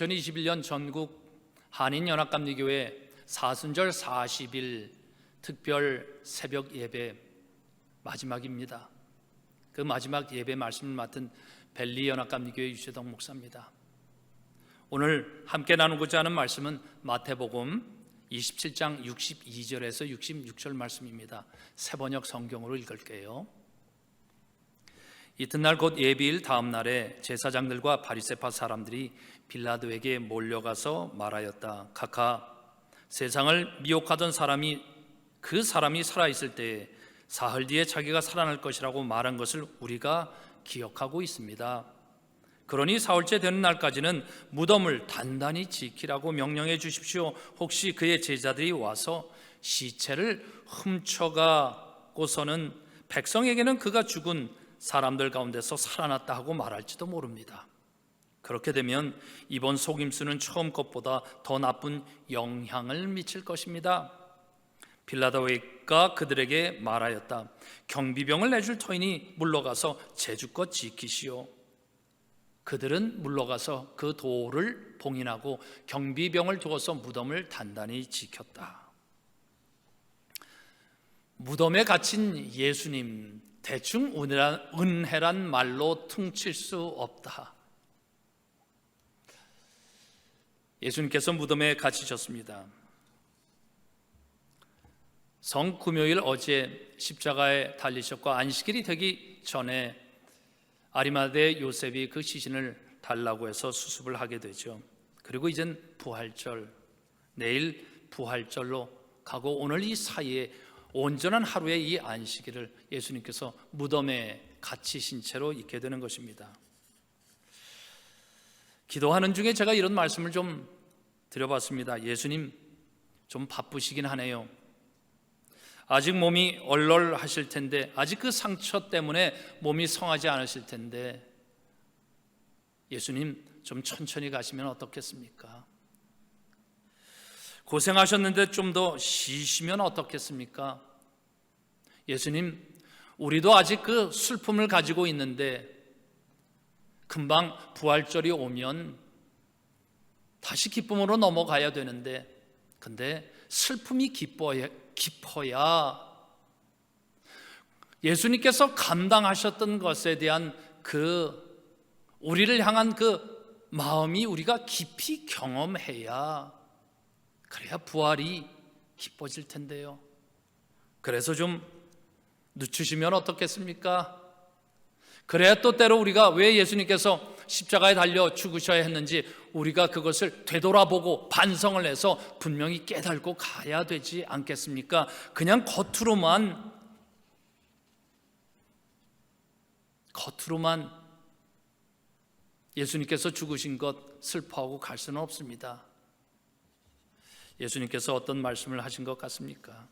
(2021년) 전국 한인연합감리교회 사순절 40일 특별 새벽 예배 마지막입니다. 그 마지막 예배 말씀을 맡은 벨리 연합감리교회 유재동 목사입니다. 오늘 함께 나누고자 하는 말씀은 마태복음 27장 62절에서 66절 말씀입니다. 새번역 성경으로 읽을게요. 이튿날 곧 예비일 다음 날에 제사장들과 바리새파 사람들이 빌라도에게 몰려가서 말하였다. 각하, 세상을 미혹하던 그 사람이 살아있을 때에 사흘 뒤에 자기가 살아날 것이라고 말한 것을 우리가 기억하고 있습니다. 그러니 사흘째 되는 날까지는 무덤을 단단히 지키라고 명령해 주십시오. 혹시 그의 제자들이 와서 시체를 훔쳐가고서는 백성에게는 그가 죽은 사람들 가운데서 살아났다 하고 말할지도 모릅니다. 그렇게 되면 이번 속임수는 처음 것보다 더 나쁜 영향을 미칠 것입니다. 빌라도가 그들에게 말하였다. 경비병을 내줄 터이니 물러가서 제주껏 지키시오. 그들은 물러가서 그 도를 봉인하고 경비병을 두어서 무덤을 단단히 지켰다. 무덤에 갇힌 예수님, 대충 은혜란 말로 퉁칠 수 없다. 예수님께서 무덤에 갇히셨습니다. 성금요일 어제 십자가에 달리셨고 안식일이 되기 전에 아리마대 요셉이 그 시신을 달라고 해서 수습을 하게 되죠. 그리고 이젠 부활절, 내일 부활절로 가고 오늘 이 사이에 온전한 하루의 이 안식일을 예수님께서 무덤에 갇히신 채로 있게 되는 것입니다. 기도하는 중에 제가 이런 말씀을 좀 드려봤습니다. 예수님 좀 바쁘시긴 하네요. 아직 몸이 얼얼하실 텐데, 아직 그 상처 때문에 몸이 성하지 않으실 텐데 예수님 좀 천천히 가시면 어떻겠습니까? 고생하셨는데 좀 더 쉬시면 어떻겠습니까? 예수님, 우리도 아직 그 슬픔을 가지고 있는데 금방 부활절이 오면 다시 기쁨으로 넘어가야 되는데, 근데 슬픔이 깊어야 예수님께서 감당하셨던 것에 대한 그 우리를 향한 그 마음이 우리가 깊이 경험해야, 그래야 부활이 기뻐질 텐데요. 그래서 좀 늦추시면 어떻겠습니까? 그래야 또 때로 우리가 왜 예수님께서 십자가에 달려 죽으셔야 했는지 우리가 그것을 되돌아보고 반성을 해서 분명히 깨달고 가야 되지 않겠습니까? 그냥 겉으로만 예수님께서 죽으신 것 슬퍼하고 갈 수는 없습니다. 예수님께서 어떤 말씀을 하신 것 같습니까?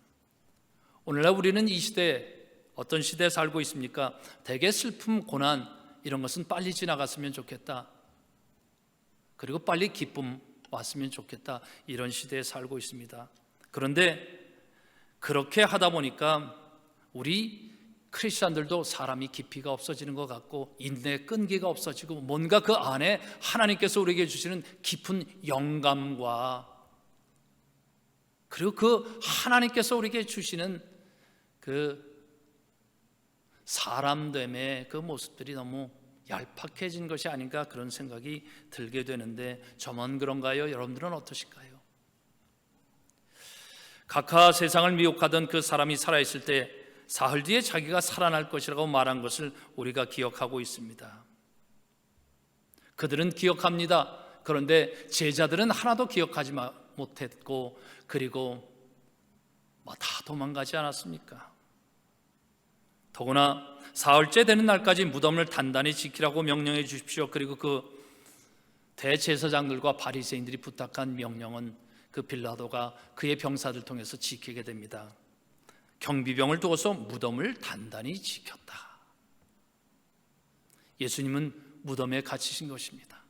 오늘날 우리는 이 시대, 어떤 시대에 살고 있습니까? 대개 슬픔, 고난 이런 것은 빨리 지나갔으면 좋겠다. 그리고 빨리 기쁨 왔으면 좋겠다. 이런 시대에 살고 있습니다. 그런데 그렇게 하다 보니까 우리 크리스찬들도 사람이 깊이가 없어지는 것 같고 인내의 끈기가 없어지고 뭔가 그 안에 하나님께서 우리에게 주시는 깊은 영감과 그리고 그 하나님께서 우리에게 주시는 그 사람됨의 그 모습들이 너무 얄팍해진 것이 아닌가 그런 생각이 들게 되는데 저만 그런가요? 여러분들은 어떠실까요? 각하 세상을 미혹하던 그 사람이 살아있을 때 사흘 뒤에 자기가 살아날 것이라고 말한 것을 우리가 기억하고 있습니다. 그들은 기억합니다. 그런데 제자들은 하나도 기억하지 못했고 그리고 다 도망가지 않았습니까? 더구나 사흘째 되는 날까지 무덤을 단단히 지키라고 명령해 주십시오. 그리고 그 대제사장들과 바리새인들이 부탁한 명령은 그 빌라도가 그의 병사들 통해서 지키게 됩니다. 경비병을 두어서 무덤을 단단히 지켰다. 예수님은 무덤에 갇히신 것입니다.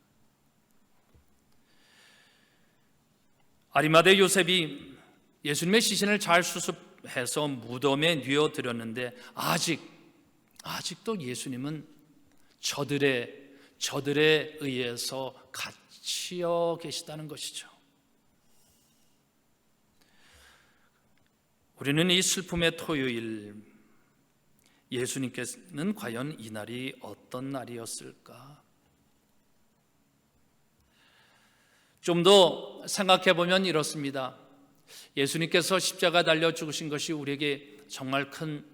아리마대 요셉이 예수님의 시신을 잘 수습해서 무덤에 뉘어드렸는데 아직도 예수님은 저들에 의해서 갇혀 계시다는 것이죠. 우리는 이 슬픔의 토요일, 예수님께서는 과연 이 날이 어떤 날이었을까? 좀 더 생각해 보면 이렇습니다. 예수님께서 십자가 달려 죽으신 것이 우리에게 정말 큰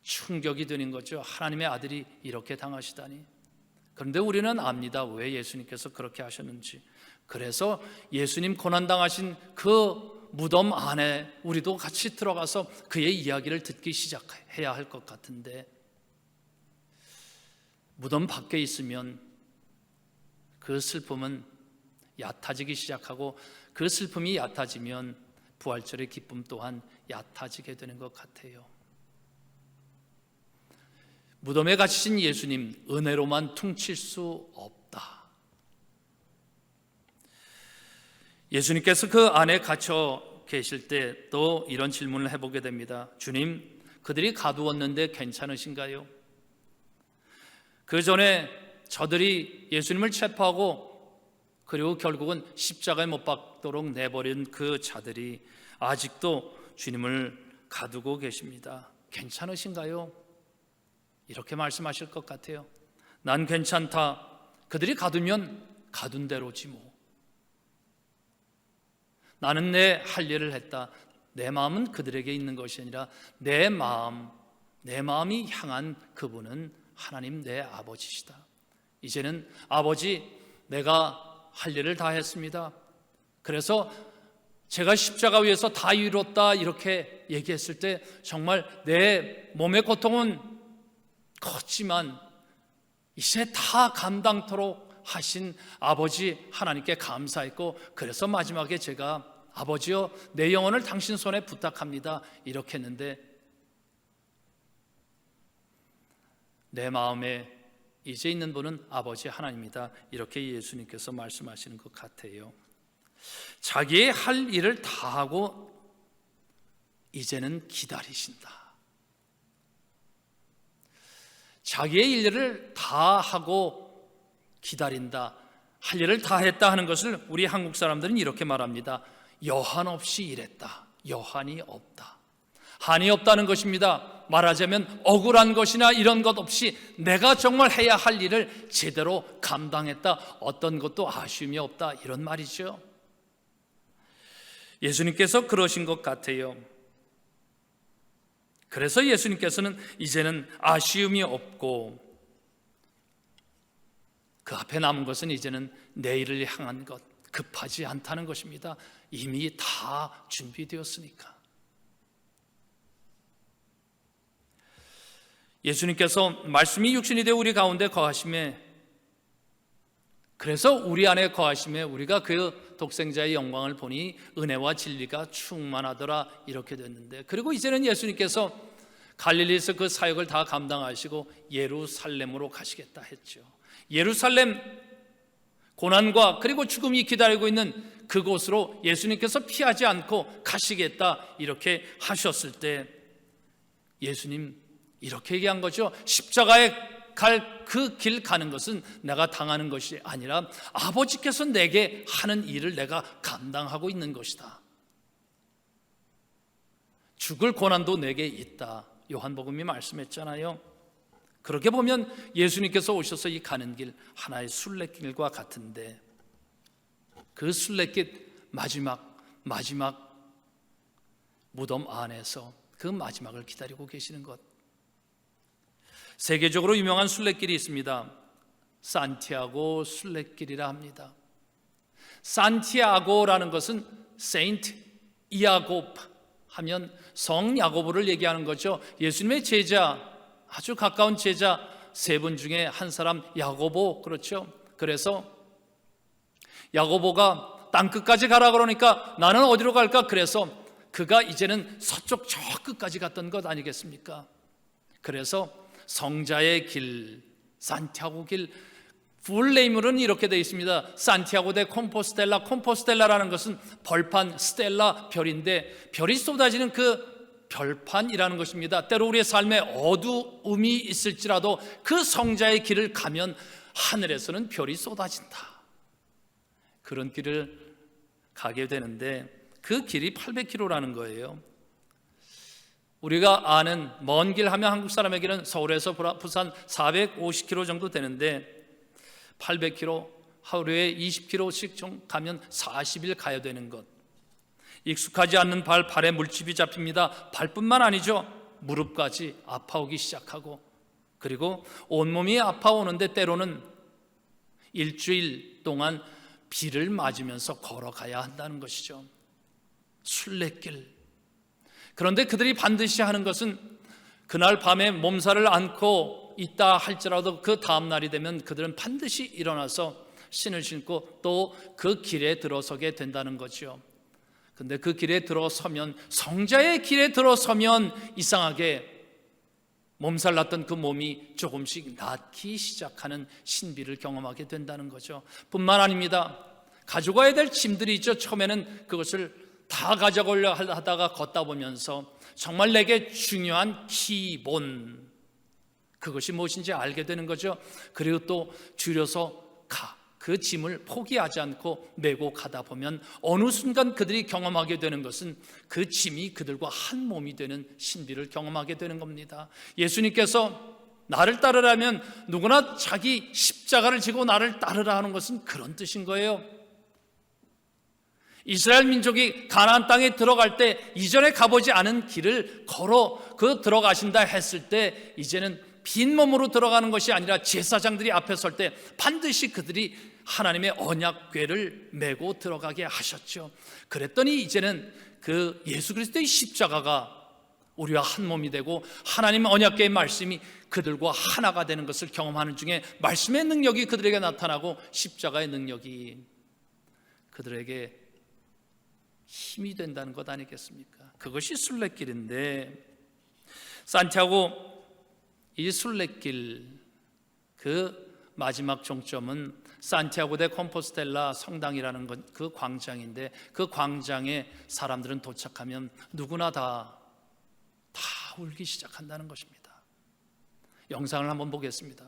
충격이 되는 거죠. 하나님의 아들이 이렇게 당하시다니. 그런데 우리는 압니다. 왜 예수님께서 그렇게 하셨는지. 그래서 예수님 고난당하신 그 무덤 안에 우리도 같이 들어가서 그의 이야기를 듣기 시작해야 할 것 같은데, 무덤 밖에 있으면 그 슬픔은 얕아지기 시작하고 그 슬픔이 얕아지면 부활절의 기쁨 또한 얕아지게 되는 것 같아요. 무덤에 갇히신 예수님, 은혜로만 퉁칠 수 없다. 예수님께서 그 안에 갇혀 계실 때 또 이런 질문을 해보게 됩니다. 주님, 그들이 가두었는데 괜찮으신가요? 그 전에 저들이 예수님을 체포하고 그리고 결국은 십자가에 못 박도록 내버린 그 자들이 아직도 주님을 가두고 계십니다. 괜찮으신가요? 이렇게 말씀하실 것 같아요. 난 괜찮다. 그들이 가두면 가둔 대로지 뭐. 나는 내 할 일을 했다. 내 마음은 그들에게 있는 것이 아니라 내 마음이 향한 그분은 하나님 내 아버지시다. 이제는 아버지, 내가 할 일을 다 했습니다. 그래서 제가 십자가 위에서 다 이뤘다 이렇게 얘기했을 때 정말 내 몸의 고통은 컸지만 이제 다 감당토록 하신 아버지 하나님께 감사했고, 그래서 마지막에 제가 아버지여 내 영혼을 당신 손에 부탁합니다 이렇게 했는데, 내 마음에 이제 있는 분은 아버지 하나님이다 이렇게 예수님께서 말씀하시는 것 같아요. 자기의 할 일을 다 하고 이제는 기다리신다. 자기의 일을 다 하고 기다린다. 할 일을 다 했다 하는 것을 우리 한국 사람들은 이렇게 말합니다. 여한 없이 일했다. 여한이 없다. 한이 없다는 것입니다. 말하자면 억울한 것이나 이런 것 없이 내가 정말 해야 할 일을 제대로 감당했다. 어떤 것도 아쉬움이 없다. 이런 말이죠. 예수님께서 그러신 것 같아요. 그래서 예수님께서는 이제는 아쉬움이 없고 그 앞에 남은 것은 이제는 내일을 향한 것, 급하지 않다는 것입니다. 이미 다 준비되었으니까. 예수님께서 말씀이 육신이 되어 우리 가운데 거하심에, 그래서 우리 안에 거하심에 우리가 그 독생자의 영광을 보니 은혜와 진리가 충만하더라 이렇게 됐는데, 그리고 이제는 예수님께서 갈릴리에서 그 사역을 다 감당하시고 예루살렘으로 가시겠다 했죠. 예루살렘, 고난과 그리고 죽음이 기다리고 있는 그곳으로 예수님께서 피하지 않고 가시겠다 이렇게 하셨을 때 예수님 이렇게 얘기한 거죠. 십자가에 갈 그 길 가는 것은 내가 당하는 것이 아니라 아버지께서 내게 하는 일을 내가 감당하고 있는 것이다. 죽을 고난도 내게 있다. 요한복음이 말씀했잖아요. 그렇게 보면 예수님께서 오셔서 이 가는 길 하나의 순례길과 같은데, 그 순례길 마지막 무덤 안에서 그 마지막을 기다리고 계시는 것. 세계적으로 유명한 순례길이 있습니다. 산티아고 순례길이라 합니다. 산티아고라는 것은 세인트 이아곱 하면 성 야고보를 얘기하는 거죠. 예수님의 제자, 아주 가까운 제자 세 분 중에 한 사람 야고보, 그렇죠? 그래서 야고보가 땅끝까지 가라 그러니까 나는 어디로 갈까? 그래서 그가 이제는 서쪽 저 끝까지 갔던 것 아니겠습니까? 그래서 성자의 길, 산티아고 길, 풀네임으로는 이렇게 되어 있습니다. 산티아고 데 콤포스텔라. 콤포스텔라라는 것은 벌판, 스텔라, 별인데 별이 쏟아지는 그 별판이라는 것입니다. 때로 우리의 삶에 어두움이 있을지라도 그 성자의 길을 가면 하늘에서는 별이 쏟아진다. 그런 길을 가게 되는데 그 길이 800km라는 거예요. 우리가 아는 먼 길 하면 한국 사람에게는 서울에서 부산 450km 정도 되는데 800km, 하루에 20km씩 좀 가면 40일 가야 되는 것. 익숙하지 않는 발에 물집이 잡힙니다. 발뿐만 아니죠. 무릎까지 아파오기 시작하고, 그리고 온몸이 아파오는데 때로는 일주일 동안 비를 맞으면서 걸어가야 한다는 것이죠. 순례길. 그런데 그들이 반드시 하는 것은 그날 밤에 몸살을 앓고 있다 할지라도 그 다음 날이 되면 그들은 반드시 일어나서 신을 신고 또 그 길에 들어서게 된다는 거죠. 근데 그 길에 들어서면, 성자의 길에 들어서면 이상하게 몸살 났던 그 몸이 조금씩 낫기 시작하는 신비를 경험하게 된다는 거죠. 뿐만 아닙니다. 가져가야 될 짐들이 있죠. 처음에는 그것을 다 가져가려 하다가 걷다 보면서 정말 내게 중요한 기본, 그것이 무엇인지 알게 되는 거죠. 그리고 또 줄여서 그 짐을 포기하지 않고 메고 가다 보면 어느 순간 그들이 경험하게 되는 것은 그 짐이 그들과 한 몸이 되는 신비를 경험하게 되는 겁니다. 예수님께서 나를 따르라면 누구나 자기 십자가를 지고 나를 따르라 하는 것은 그런 뜻인 거예요. 이스라엘 민족이 가나안 땅에 들어갈 때 이전에 가보지 않은 길을 걸어 들어가신다 했을 때 이제는 빈 몸으로 들어가는 것이 아니라 제사장들이 앞에 설 때 반드시 그들이 하나님의 언약궤를 메고 들어가게 하셨죠. 그랬더니 이제는 그 예수 그리스도의 십자가가 우리와 한 몸이 되고 하나님의 언약궤의 말씀이 그들과 하나가 되는 것을 경험하는 중에 말씀의 능력이 그들에게 나타나고 십자가의 능력이 그들에게 힘이 된다는 것 아니겠습니까? 그것이 순례길인데, 산티아고 이 순례길 그 마지막 종점은 산티아고 데 콤포스텔라 성당이라는 그 광장인데, 그 광장에 사람들은 도착하면 누구나 다 울기 시작한다는 것입니다. 영상을 한번 보겠습니다.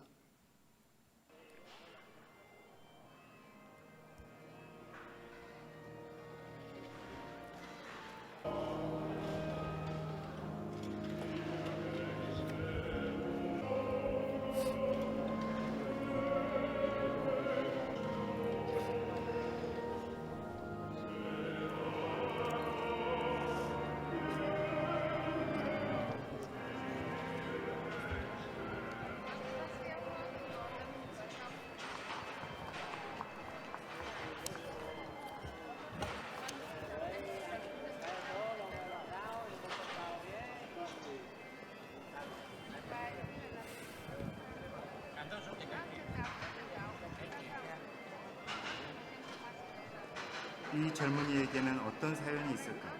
이 젊은이에게는 어떤 사연이 있을까?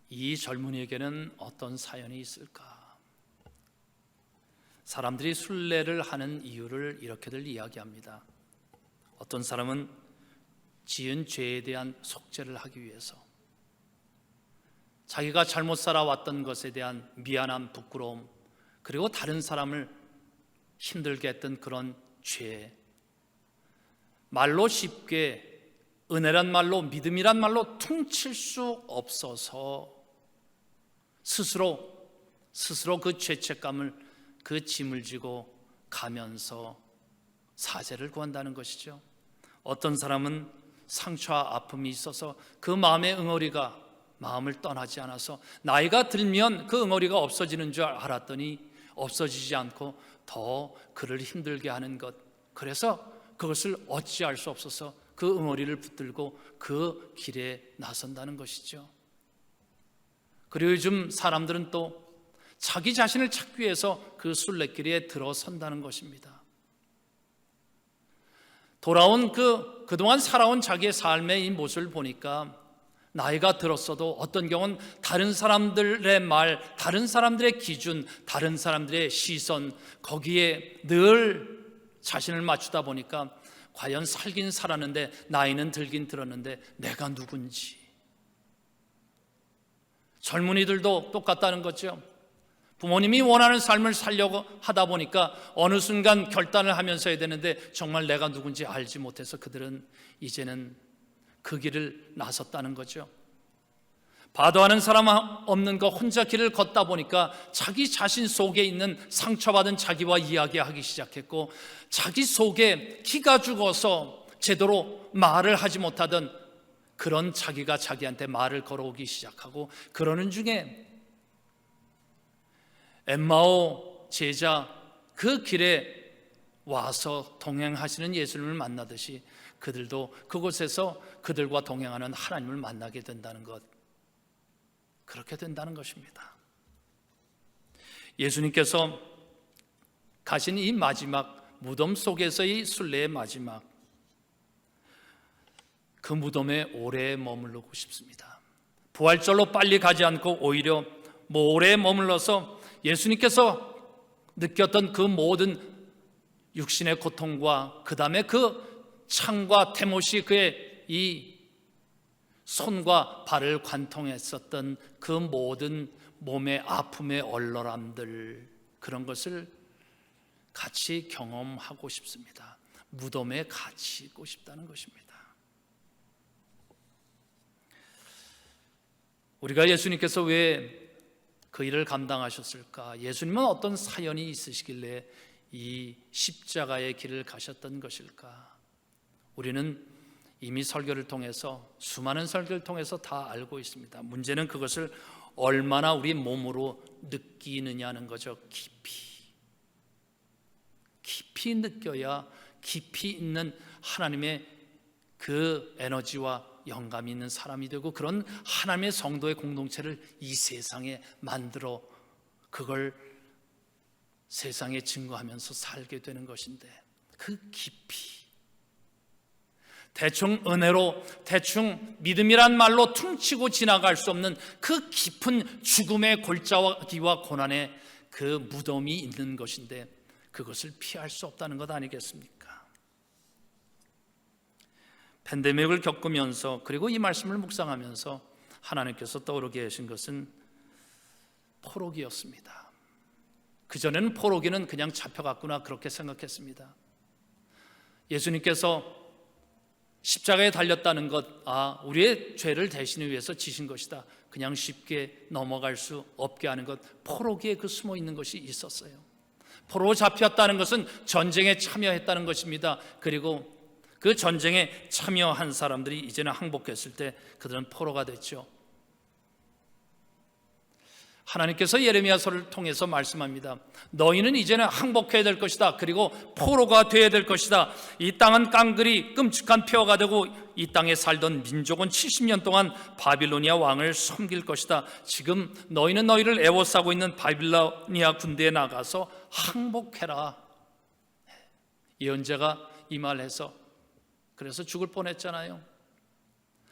이 젊은이에게는 어떤 사연이 있을까? 사람들이 순례를 하는 이유를 이렇게들 이야기합니다. 어떤 사람은 지은 죄에 대한 속죄를 하기 위해서, 자기가 잘못 살아왔던 것에 대한 미안함, 부끄러움, 그리고 다른 사람을 힘들게 했던 그런 죄, 말로 쉽게 은혜란 말로, 믿음이란 말로 퉁칠 수 없어서 스스로 그 죄책감을, 그 짐을 지고 가면서 사죄를 구한다는 것이죠. 어떤 사람은 상처와 아픔이 있어서 그 마음의 응어리가 마음을 떠나지 않아서 나이가 들면 그 응어리가 없어지는 줄 알았더니 없어지지 않고 더 그를 힘들게 하는 것, 그래서 그것을 어찌할 수 없어서 그 응어리를 붙들고 그 길에 나선다는 것이죠. 그리고 요즘 사람들은 또 자기 자신을 찾기 위해서 그 순례길에 들어선다는 것입니다. 돌아온 그동안 살아온 자기의 삶의 이 모습을 보니까 나이가 들었어도 어떤 경우는 다른 사람들의 말, 다른 사람들의 기준, 다른 사람들의 시선, 거기에 늘 자신을 맞추다 보니까 과연 살긴 살았는데, 나이는 들긴 들었는데 내가 누군지. 젊은이들도 똑같다는 거죠. 부모님이 원하는 삶을 살려고 하다 보니까 어느 순간 결단을 하면서 해야 되는데 정말 내가 누군지 알지 못해서 그들은 이제는 그 길을 나섰다는 거죠. 바도하는 사람 없는 거 혼자 길을 걷다 보니까 자기 자신 속에 있는 상처받은 자기와 이야기하기 시작했고, 자기 속에 기가 죽어서 제대로 말을 하지 못하던 그런 자기가 자기한테 말을 걸어오기 시작하고, 그러는 중에 엠마오 제자 그 길에 와서 동행하시는 예수님을 만나듯이 그들도 그곳에서 그들과 동행하는 하나님을 만나게 된다는 것, 그렇게 된다는 것입니다. 예수님께서 가신 이 마지막 무덤 속에서의 순례의 마지막, 그 무덤에 오래 머무르고 싶습니다. 부활절로 빨리 가지 않고 오히려 오래 머물러서 예수님께서 느꼈던 그 모든 육신의 고통과 그 다음에 그 창과 대못이 그의 이 손과 발을 관통했었던 그 모든 몸의 아픔의 얼얼함들, 그런 것을 같이 경험하고 싶습니다. 무덤에 같이 있고 싶다는 것입니다. 우리가 예수님께서 왜 그 일을 감당하셨을까? 예수님은 어떤 사연이 있으시길래 이 십자가의 길을 가셨던 것일까? 우리는 이미 설교를 통해서, 수많은 설교를 통해서 다 알고 있습니다. 문제는 그것을 얼마나 우리 몸으로 느끼느냐는 거죠. 깊이 느껴야 깊이 있는 하나님의 그 에너지와 영감이 있는 사람이 되고, 그런 하나님의 성도의 공동체를 이 세상에 만들어 그걸 세상에 증거하면서 살게 되는 것인데, 그 깊이, 대충 은혜로, 대충 믿음이란 말로 퉁치고 지나갈 수 없는 그 깊은 죽음의 골짜기와 고난의 그 무덤이 있는 것인데, 그것을 피할 수 없다는 것 아니겠습니까? 팬데믹을 겪으면서, 그리고 이 말씀을 묵상하면서 하나님께서 떠오르게 하신 것은 포로기였습니다. 그전에는 포로기는 그냥 잡혀갔구나 그렇게 생각했습니다. 예수님께서 십자가에 달렸다는 것, 우리의 죄를 대신을 위해서 지신 것이다, 그냥 쉽게 넘어갈 수 없게 하는 것, 포로기에 그 숨어 있는 것이 있었어요. 포로 잡혔다는 것은 전쟁에 참여했다는 것입니다. 그리고 그 전쟁에 참여한 사람들이 이제는 항복했을 때 그들은 포로가 됐죠. 하나님께서 예레미야서를 통해서 말씀합니다. 너희는 이제는 항복해야 될 것이다. 그리고 포로가 되어야 될 것이다. 이 땅은 깡그리 끔찍한 폐허가 되고 이 땅에 살던 민족은 70년 동안 바빌로니아 왕을 섬길 것이다. 지금 너희는 너희를 애워싸고 있는 바빌로니아 군대에 나가서 항복해라. 예언자가 이 말을 해서 그래서 죽을 뻔했잖아요.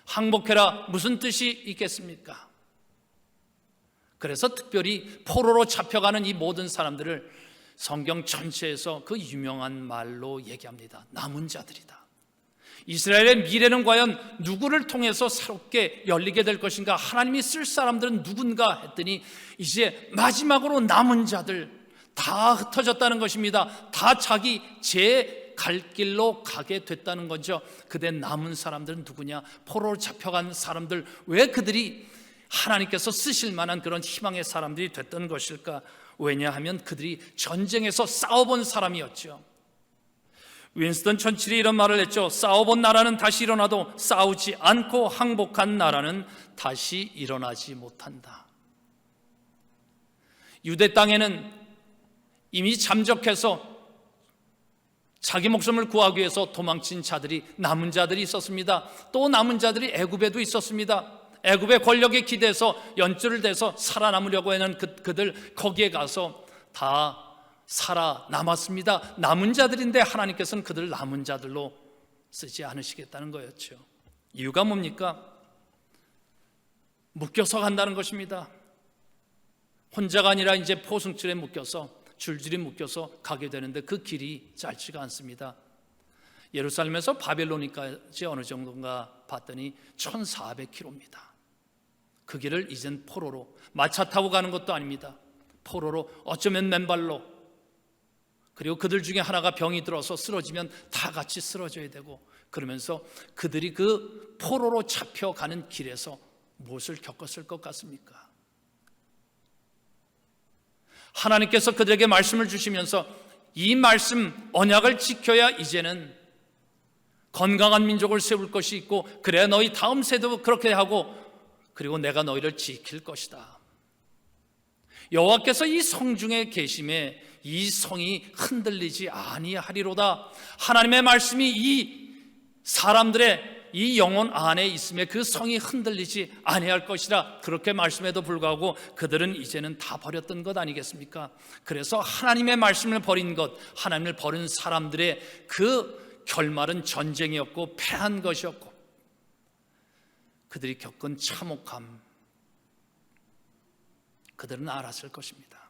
항복해라, 무슨 뜻이 있겠습니까? 그래서 특별히 포로로 잡혀가는 이 모든 사람들을 성경 전체에서 그 유명한 말로 얘기합니다. 남은 자들이다. 이스라엘의 미래는 과연 누구를 통해서 새롭게 열리게 될 것인가? 하나님이 쓸 사람들은 누군가 했더니 이제 마지막으로 남은 자들 다 흩어졌다는 것입니다. 다 자기 제 갈 길로 가게 됐다는 거죠. 그때 남은 사람들은 누구냐? 포로로 잡혀간 사람들. 왜 그들이 하나님께서 쓰실 만한 그런 희망의 사람들이 됐던 것일까? 왜냐하면 그들이 전쟁에서 싸워본 사람이었죠. 윈스턴 처칠이 이런 말을 했죠. 싸워본 나라는 다시 일어나도 싸우지 않고 항복한 나라는 다시 일어나지 못한다. 유대 땅에는 이미 잠적해서 자기 목숨을 구하기 위해서 도망친 자들이, 남은 자들이 있었습니다. 또 남은 자들이 애굽에도 있었습니다. 애굽의 권력에 기대서 연줄을 대서 살아남으려고 하는 그들, 거기에 가서 다 살아남았습니다. 남은 자들인데 하나님께서는 그들을 남은 자들로 쓰지 않으시겠다는 거였죠. 이유가 뭡니까? 묶여서 간다는 것입니다. 혼자가 아니라 이제 포승줄에 묶여서, 줄줄이 묶여서 가게 되는데 그 길이 짧지가 않습니다. 예루살렘에서 바벨론까지 어느 정도인가 봤더니 1400km입니다. 그 길을 이젠 포로로, 마차 타고 가는 것도 아닙니다. 포로로, 어쩌면 맨발로, 그리고 그들 중에 하나가 병이 들어서 쓰러지면 다 같이 쓰러져야 되고, 그러면서 그들이 그 포로로 잡혀가는 길에서 무엇을 겪었을 것 같습니까? 하나님께서 그들에게 말씀을 주시면서 이 말씀, 언약을 지켜야 이제는 건강한 민족을 세울 것이 있고, 그래야 너희 다음 세대도 그렇게 하고, 그리고 내가 너희를 지킬 것이다. 여호와께서 이 성중에 계심에 이 성이 흔들리지 아니하리로다. 하나님의 말씀이 이 사람들의 이 영혼 안에 있음에 그 성이 흔들리지 아니할 것이라. 그렇게 말씀에도 불구하고 그들은 이제는 다 버렸던 것 아니겠습니까? 그래서 하나님의 말씀을 버린 것, 하나님을 버린 사람들의 그 결말은 전쟁이었고 패한 것이었고, 그들이 겪은 참혹함, 그들은 알았을 것입니다.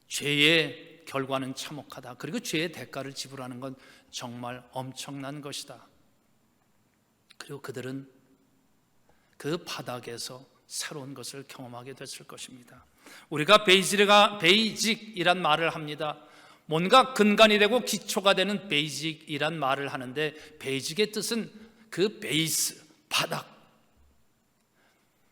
죄의 결과는 참혹하다. 그리고 죄의 대가를 지불하는 건 정말 엄청난 것이다. 그리고 그들은 그 바닥에서 새로운 것을 경험하게 됐을 것입니다. 우리가 베이직이란 말을 합니다. 뭔가 근간이 되고 기초가 되는 베이직이란 말을 하는데, 베이직의 뜻은 그 베이스,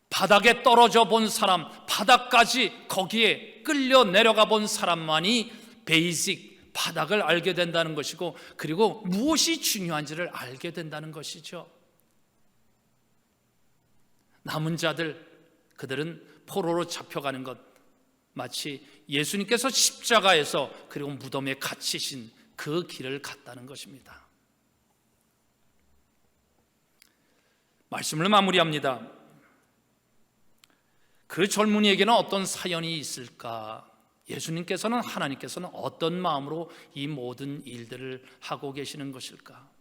바닥에 떨어져 본 사람, 바닥까지 거기에 끌려 내려가 본 사람만이 베이직, 바닥을 알게 된다는 것이고, 그리고 무엇이 중요한지를 알게 된다는 것이죠. 남은 자들, 그들은 포로로 잡혀가는 것, 마치 예수님께서 십자가에서 그리고 무덤에 갇히신 그 길을 갔다는 것입니다. 말씀을 마무리합니다. 그 젊은이에게는 어떤 사연이 있을까? 예수님께서는, 하나님께서는 어떤 마음으로 이 모든 일들을 하고 계시는 것일까?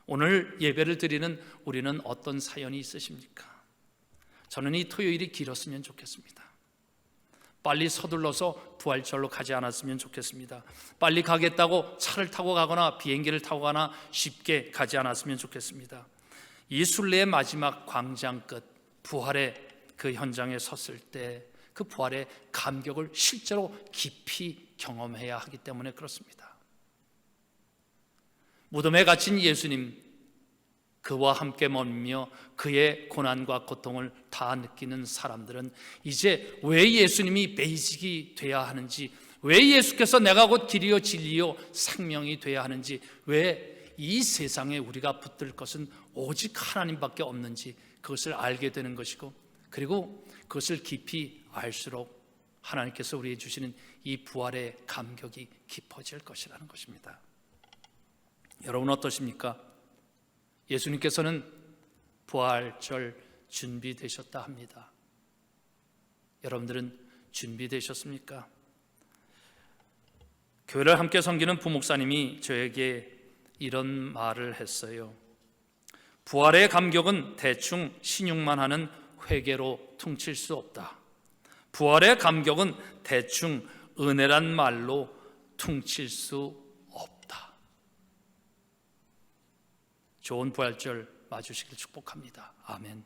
오늘 예배를 드리는 우리는 어떤 사연이 있으십니까? 저는 이 토요일이 길었으면 좋겠습니다. 빨리 서둘러서 부활절로 가지 않았으면 좋겠습니다. 빨리 가겠다고 차를 타고 가거나 비행기를 타고 가나 쉽게 가지 않았으면 좋겠습니다. 이 순례의 마지막 광장 끝, 부활의 그 현장에 섰을 때 그 부활의 감격을 실제로 깊이 경험해야 하기 때문에 그렇습니다. 무덤에 갇힌 예수님, 그와 함께 머물며 그의 고난과 고통을 다 느끼는 사람들은 이제 왜 예수님이 베이직이 돼야 하는지, 왜 예수께서 내가 곧 길이요 진리요 생명이 돼야 하는지, 왜 이 세상에 우리가 붙들 것은 오직 하나님밖에 없는지 그것을 알게 되는 것이고, 그리고 그것을 깊이 알수록 하나님께서 우리에게 주시는 이 부활의 감격이 깊어질 것이라는 것입니다. 여러분 어떠십니까? 예수님께서는 부활절 준비되셨다 합니다. 여러분들은 준비되셨습니까? 교회를 함께 섬기는 부목사님이 저에게 이런 말을 했어요. 부활의 감격은 대충 신용만 하는 회개로 퉁칠 수 없다. 부활의 감격은 대충 은혜란 말로 퉁칠 수 없다. 좋은 부활절 맞으시길 축복합니다. 아멘.